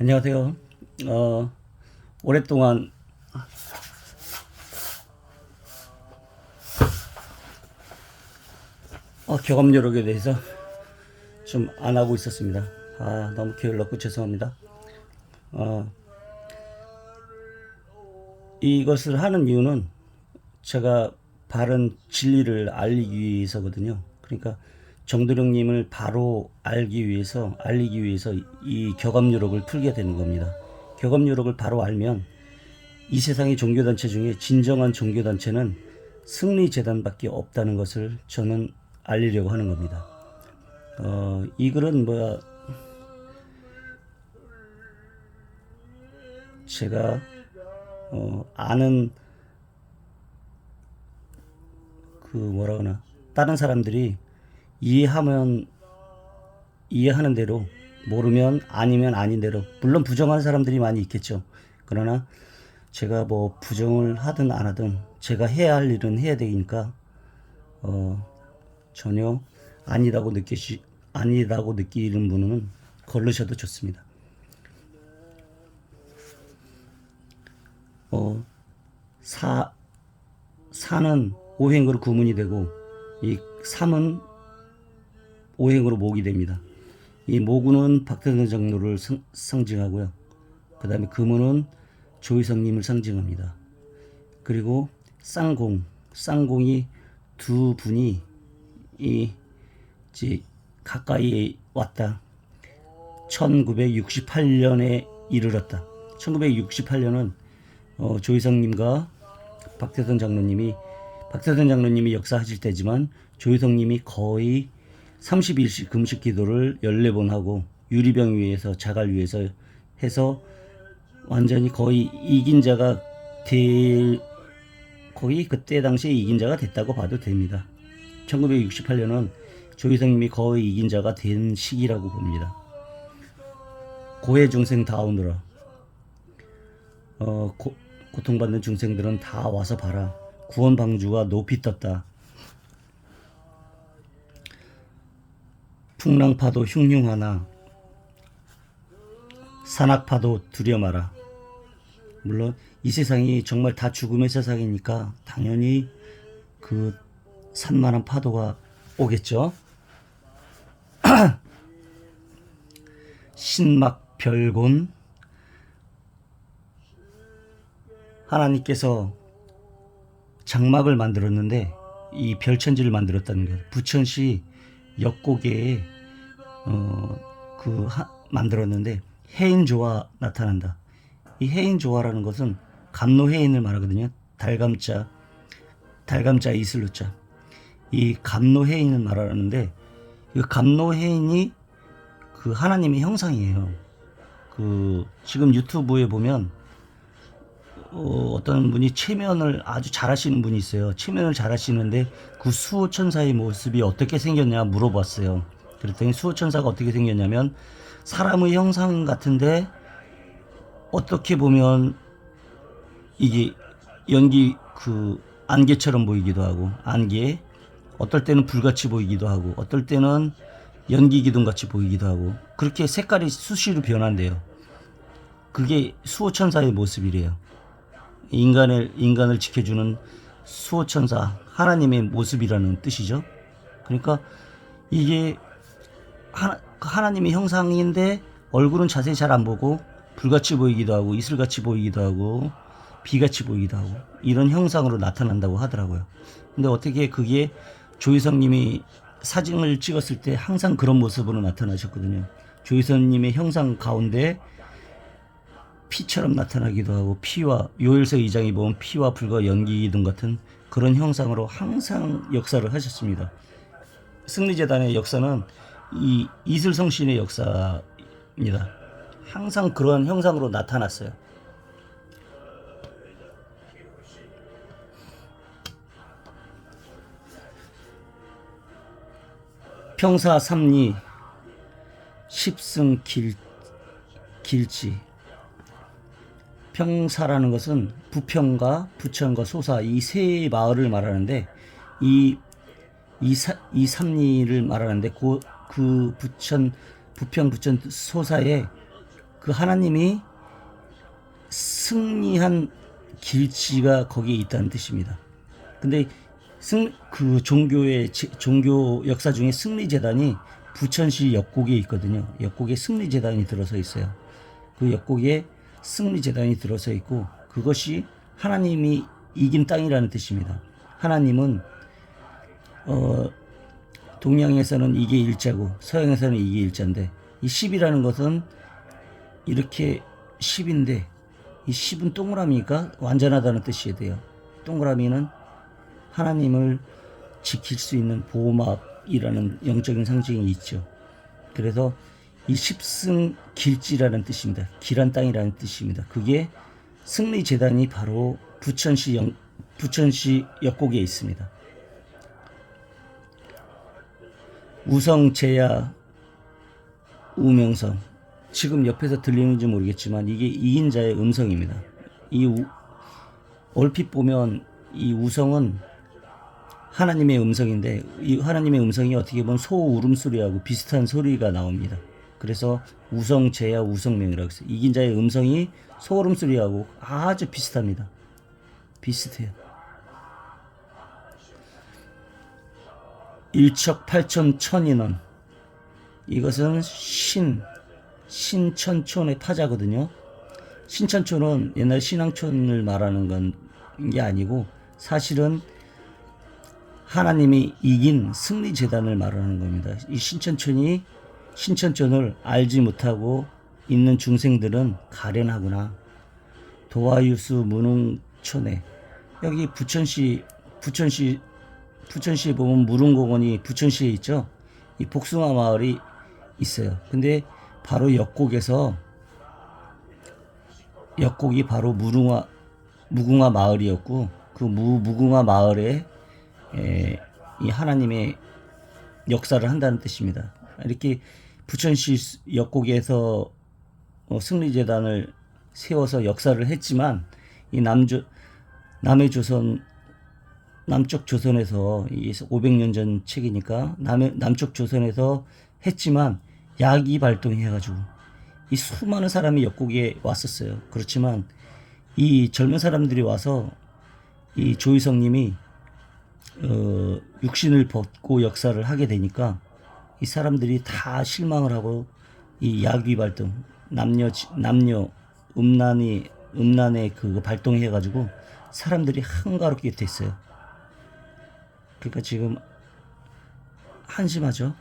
안녕하세요. 오랫동안 경험 요록에 대해서 좀 안 하고 있었습니다. 너무 게을렀고 죄송합니다. 어, 이것을 하는 이유는 제가 바른 진리를 알리기 위해서거든요. 그러니까 정도령님을 바로 알리기 위해서 이 격언 요록을 풀게 되는 겁니다. 격언 요록을 바로 알면 이 세상의 종교단체 중에 진정한 종교단체는 승리재단밖에 없다는 것을 저는 알리려고 하는 겁니다. 이 글은 제가 아는 다른 사람들이 이해하는 대로, 모르면 아니면 아닌 대로, 물론 부정하는 사람들이 많이 있겠죠. 그러나 제가 부정을 하든 안 하든 제가 해야 할 일은 해야 되니까 전혀 아니라고 느끼는 분은 걸르셔도 좋습니다. 사는 오행으로 구문이 되고, 이 삼은 오행으로 목이 됩니다. 이 모구는 박태선 장로를 상징하고요. 그 다음에 금은은 조희성님을 상징합니다. 그리고 쌍공이 두 분이 이제 가까이 왔다. 1968년에 이르렀다. 1968년은 조희성님과 박태선 장로님이 역사하실 때지만, 조희성님이 거의 30일씩 금식 기도를 14번 하고 유리병 위에서 자갈 위에서 해서 완전히 거의 이긴 자가 거의 그때 당시에 이긴 자가 됐다고 봐도 됩니다. 1968년은 조희성님이 거의 이긴 자가 된 시기라고 봅니다. 고해 중생 다 오너라. 고통받는 중생들은 다 와서 봐라. 구원 방주가 높이 떴다. 풍랑파도 흉흉하나 산악파도 두려 마라. 물론 이 세상이 정말 다 죽음의 세상이니까 당연히 그 산만한 파도가 오겠죠. 신막별곤, 하나님께서 장막을 만들었는데 이 별천지를 만들었다는 거예요. 부천시 역곡에 만들었는데 해인조화 나타난다. 이 해인조화라는 것은 감로해인을 말하거든요. 달감자 이슬로자. 이 감로해인을 말하는데, 이 감로해인이 하나님의 형상이에요. 지금 유튜브에 보면 어떤 분이 체면을 아주 잘하시는 분이 있어요. 체면을 잘하시는데 그 수호천사의 모습이 어떻게 생겼냐 물어봤어요. 그랬더니 수호천사가 어떻게 생겼냐면 사람의 형상 같은데 어떻게 보면 이게 안개처럼 보이기도 하고, 어떨 때는 불같이 보이기도 하고, 어떨 때는 연기 기둥 같이 보이기도 하고, 그렇게 색깔이 수시로 변한대요. 그게 수호천사의 모습이래요. 인간을 지켜주는 수호천사, 하나님의 모습이라는 뜻이죠. 그러니까 이게 하나님의 형상인데 얼굴은 자세히 잘 안 보고 불같이 보이기도 하고, 이슬같이 보이기도 하고, 비같이 보이기도 하고, 이런 형상으로 나타난다고 하더라고요. 근데 어떻게 그게 조희성님이 사진을 찍었을 때 항상 그런 모습으로 나타나셨거든요. 조희성님의 형상 가운데 피처럼 나타나기도 하고, 요일서 2장에 보면 피와 불과 연기 기둥 같은 그런 형상으로 항상 역사를 하셨습니다. 승리재단의 역사는 이 이슬성신의 역사입니다. 항상 그런 형상으로 나타났어요. 평사 삼리 십승 길지. 평사라는 것은 부평과 부천과 소사 이 세 마을을 말하는데, 이 삼리를 말하는데, 부평 부천 소사에 그 하나님이 승리한 길지가 거기에 있다는 뜻입니다. 근데 그 종교 역사 중에 승리재단이 부천시 역곡에 있거든요. 역곡에 승리재단이 들어서 있어요. 그 역곡에 승리재단이 들어서 있고, 그것이 하나님이 이긴 땅이라는 뜻입니다. 하나님은 동양에서는 이게 일자고 서양에서는 이게 일자인데, 이 10이라는 것은 이렇게 10인데, 이 10은 동그라미가 완전하다는 뜻이 돼요. 동그라미는 하나님을 지킬 수 있는 보호막이라는 영적인 상징이 있죠. 그래서 이 10승 길지라는 뜻입니다. 길한 땅이라는 뜻입니다. 그게 승리재단이 바로 부천시 역곡에 있습니다. 우성, 제야, 우명성. 지금 옆에서 들리는지 모르겠지만 이게 이긴 자의 음성입니다. 얼핏 보면 이 우성은 하나님의 음성인데, 이 하나님의 음성이 어떻게 보면 소 울음소리하고 비슷한 소리가 나옵니다. 그래서 우성, 제야, 우성명이라고 했어요. 이긴 자의 음성이 소 울음소리하고 아주 비슷합니다. 비슷해요. 일척팔천천인원. 이것은 신천촌의 파자거든요. 신천촌은 옛날 신앙촌을 말하는 게 아니고, 사실은 하나님이 이긴 승리재단을 말하는 겁니다. 이 신천촌을 알지 못하고 있는 중생들은 가련하구나. 도화유수 문흥촌에, 여기 부천시에 보면 무릉공원이 부천시에 있죠. 이 복숭아 마을이 있어요. 근데 바로 역곡이 바로 무궁화 마을이었고, 그 무궁화 마을에 이 하나님의 역사를 한다는 뜻입니다. 이렇게 부천시 역곡에서 승리재단을 세워서 역사를 했지만, 이 남쪽 조선에서, 500년 전 책이니까 남쪽 조선에서 했지만 야기 발동해가지고 이 수많은 사람이 역곡에 왔었어요. 그렇지만 이 젊은 사람들이 와서 이 조희성님이 육신을 벗고 역사를 하게 되니까 이 사람들이 다 실망을 하고, 이 야기 발동, 남녀 음란에 그 발동해가지고 사람들이 한가롭게 됐어요. 그러니까 지금 한심하죠.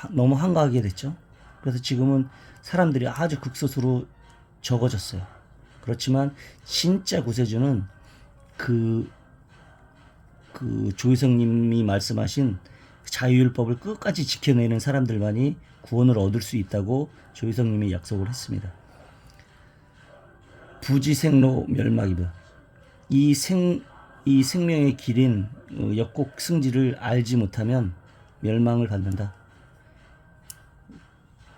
너무 한가하게 됐죠. 그래서 지금은 사람들이 아주 극소수로 적어졌어요. 그렇지만 진짜 구세주는 그 조희성님이 말씀하신 자유율법을 끝까지 지켜내는 사람들만이 구원을 얻을 수 있다고 조희성님이 약속을 했습니다. 부지생로 멸망이다. 이 생명의 길인 역곡 승지를 알지 못하면 멸망을 받는다.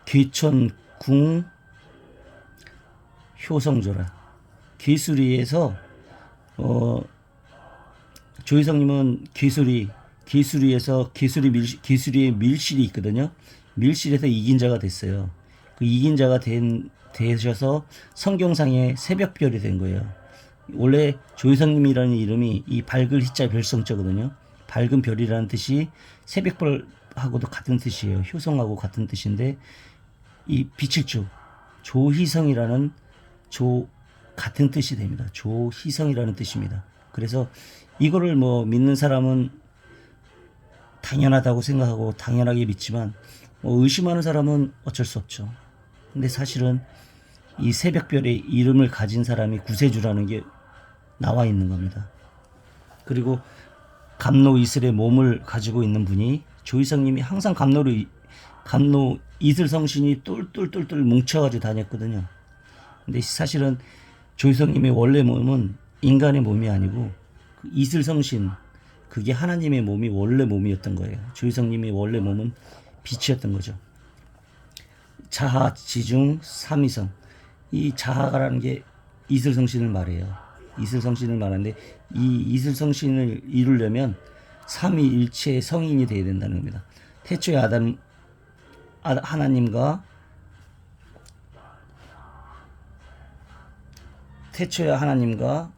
귀천궁 효성조라. 귀수리에서 조희성님은 귀수리에서 귀수리의 밀실이 있거든요. 밀실에서 이긴 자가 됐어요. 그 이긴 자가 되셔서 성경상의 새벽별이 된 거예요. 원래 조희성님이라는 이름이 이 밝을 희자 별성자거든요. 밝은 별이라는 뜻이 새벽별하고도 같은 뜻이에요. 효성하고 같은 뜻인데, 이 빛을 조희성이라는 같은 뜻이 됩니다. 조희성이라는 뜻입니다. 그래서 이거를 믿는 사람은 당연하다고 생각하고 당연하게 믿지만, 의심하는 사람은 어쩔 수 없죠. 근데 사실은 이 새벽별의 이름을 가진 사람이 구세주라는 게 나와 있는 겁니다. 그리고 감로 이슬의 몸을 가지고 있는 분이 조희성님이 항상 감로 이슬 성신이 똘똘똘똘 뭉쳐가지고 다녔거든요. 근데 사실은 조희성님의 원래 몸은 인간의 몸이 아니고 그 이슬 성신, 그게 하나님의 몸이 원래 몸이었던 거예요. 조희성님의 원래 몸은 빛이었던 거죠. 자하, 지중, 삼위성. 이 자하라는 게 이슬성신을 말해요. 이슬성신을 말하는데, 이 이슬성신을 이루려면 삼위일체의 성인이 되어야 된다는 겁니다. 태초에 하나님과 태초에 하나님과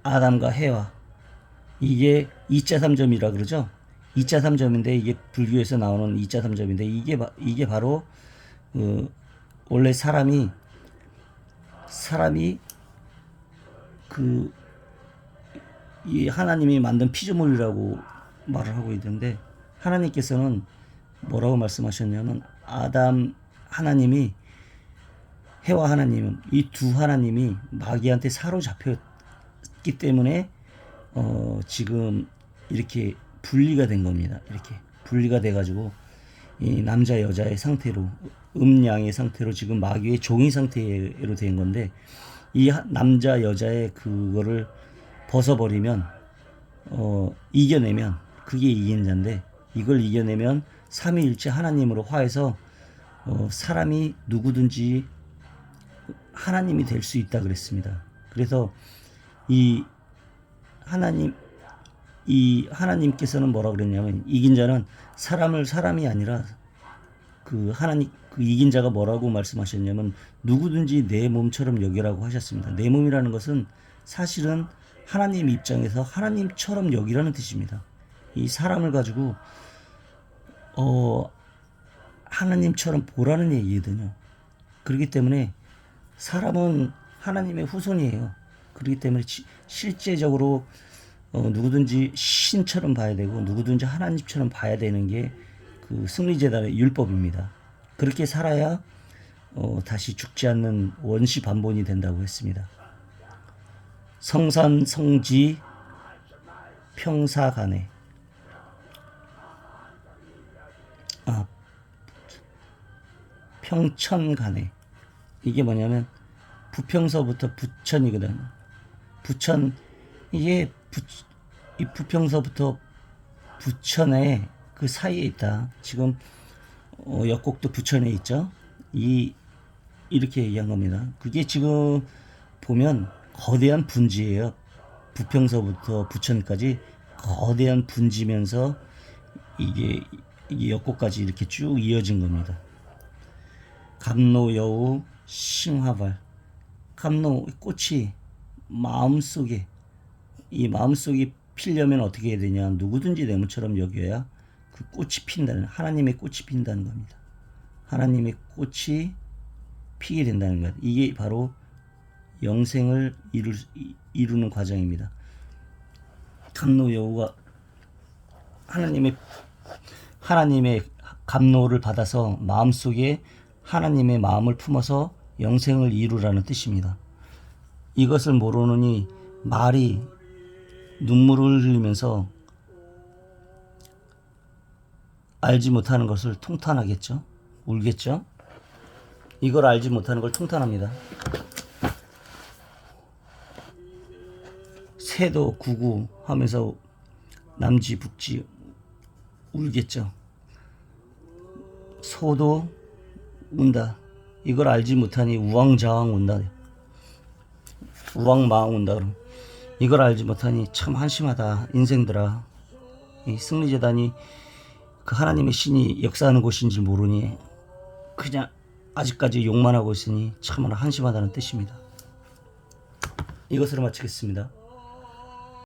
아담과 해와, 이게 2자 3점이라 그러죠. 2자 3점인데 이게 불교에서 나오는 2자 3점인데 이게 바로 원래 사람이 이 하나님이 만든 피조물이라고 말을 하고 있는데, 하나님께서는 뭐라고 말씀하셨냐면, 아담 하나님이, 해와 하나님은, 이 두 하나님이 마귀한테 사로잡혔기 때문에 지금 이렇게 분리가 된 겁니다. 이렇게 분리가 돼가지고 이 남자 여자의 상태로, 음양의 상태로 지금 마귀의 종이 상태로 된 건데, 이 남자 여자의 그거를 벗어버리면 이겨내면 그게 이긴 자인데, 이걸 이겨내면 삼위일체 하나님으로 화해서 사람이 누구든지 하나님이 될 수 있다 그랬습니다. 그래서 이 하나님께서는 뭐라 그랬냐면, 이긴 자는 사람이 아니라 그 이긴 자가 뭐라고 말씀하셨냐면, 누구든지 내 몸처럼 여기라고 하셨습니다. 내 몸이라는 것은 사실은 하나님 입장에서 하나님처럼 여기라는 뜻입니다. 이 사람을 가지고 하나님처럼 보라는 얘기거든요. 그렇기 때문에 사람은 하나님의 후손이에요. 그렇기 때문에 실제적으로 누구든지 신처럼 봐야 되고, 누구든지 하나님처럼 봐야 되는 게 그 승리제단의 율법입니다. 그렇게 살아야 다시 죽지 않는 원시 반본이 된다고 했습니다. 성산 성지 평사간에, 평천간에, 이게 뭐냐면 부평서부터 부천이거든. 부천, 이게 이 부평서부터 부천에 그 사이에 있다. 지금 역곡도 부천에 있죠. 이렇게 얘기한 겁니다. 그게 지금 보면 거대한 분지예요. 부평서부터 부천까지 거대한 분지면서 이게 역곡까지 이렇게 쭉 이어진 겁니다. 감로여우 심화발, 감로 꽃이 마음속에, 이 마음속이 피려면 어떻게 해야 되냐, 누구든지 내 몸처럼 여겨야 그 꽃이 핀다는, 하나님의 꽃이 핀다는 겁니다. 하나님의 꽃이 피게 된다는 것, 이게 바로 영생을 이루는 과정입니다. 감로여우가 하나님의 감로를 받아서 마음속에 하나님의 마음을 품어서 영생을 이루라는 뜻입니다. 이것을 모르느니 말이 눈물을 흘리면서 알지 못하는 것을 통탄하겠죠. 울겠죠. 이걸 알지 못하는 걸 통탄합니다. 새도 구구 하면서 남지 북지 울겠죠. 소도 운다. 이걸 알지 못하니 우왕좌왕 운다. 우왕마왕 운다. 그럼 이걸 알지 못하니 참 한심하다 인생들아. 이 승리재단이 그 하나님의 신이 역사하는 곳인지 모르니 그냥 아직까지 욕만 하고 있으니 참 한심하다는 뜻입니다. 이것으로 마치겠습니다.